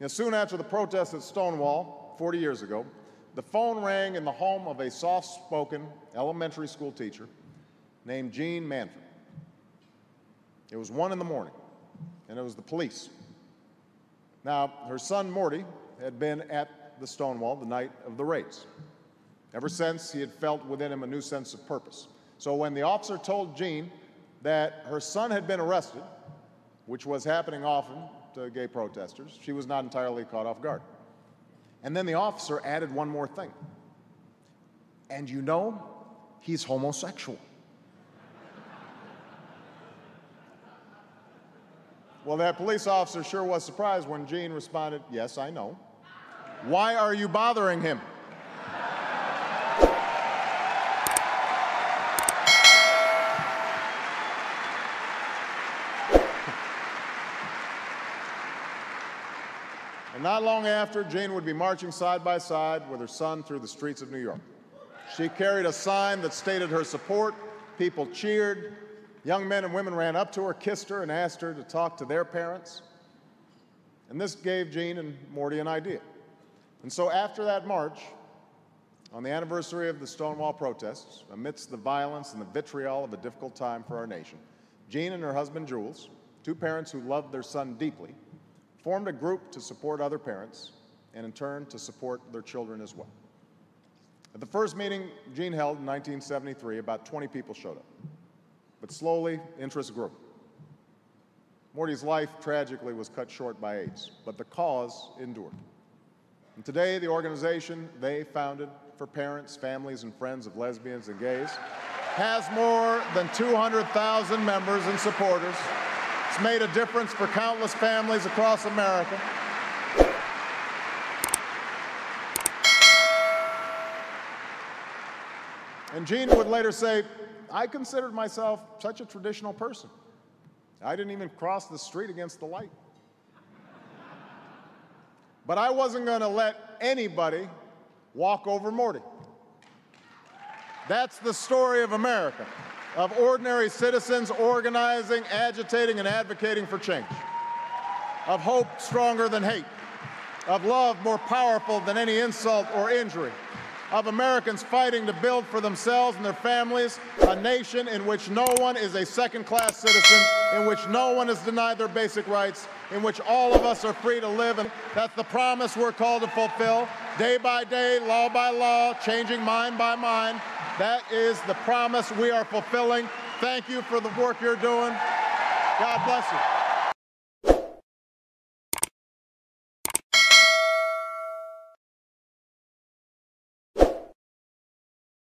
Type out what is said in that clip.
And soon after the protest at Stonewall, 40 years ago, the phone rang in the home of a soft-spoken elementary school teacher named Jeanne Manford. It was 1 in the morning, and it was the police. Now, her son Morty had been at the Stonewall the night of the raids. Ever since, he had felt within him a new sense of purpose. So when the officer told Jeanne that her son had been arrested, which was happening often to gay protesters, she was not entirely caught off guard. And then the officer added one more thing. And you know, he's homosexual. Well, that police officer sure was surprised when Jeanne responded, "Yes, I know. Why are you bothering him?" And not long after, Jeanne would be marching side by side with her son through the streets of New York. She carried a sign that stated her support. People cheered. Young men and women ran up to her, kissed her, and asked her to talk to their parents. And this gave Jeanne and Morty an idea. And so after that march, on the anniversary of the Stonewall protests, amidst the violence and the vitriol of a difficult time for our nation, Jeanne and her husband, Jules, two parents who loved their son deeply, formed a group to support other parents and, in turn, to support their children as well. At the first meeting Jeanne held in 1973, about 20 people showed up. But slowly, interest grew. Morty's life, tragically, was cut short by AIDS, but the cause endured. And today, the organization they founded for parents, families, and friends of lesbians and gays has more than 200,000 members and supporters. It's made a difference for countless families across America. And Jeanne would later say, "I considered myself such a traditional person. I didn't even cross the street against the light. But I wasn't going to let anybody walk over Morty." That's the story of America, of ordinary citizens organizing, agitating, and advocating for change, of hope stronger than hate, of love more powerful than any insult or injury, of Americans fighting to build for themselves and their families a nation in which no one is a second-class citizen, in which no one is denied their basic rights, in which all of us are free to live. And that's the promise we're called to fulfill, day by day, law by law, changing mind by mind. That is the promise we are fulfilling. Thank you for the work you're doing. God bless you.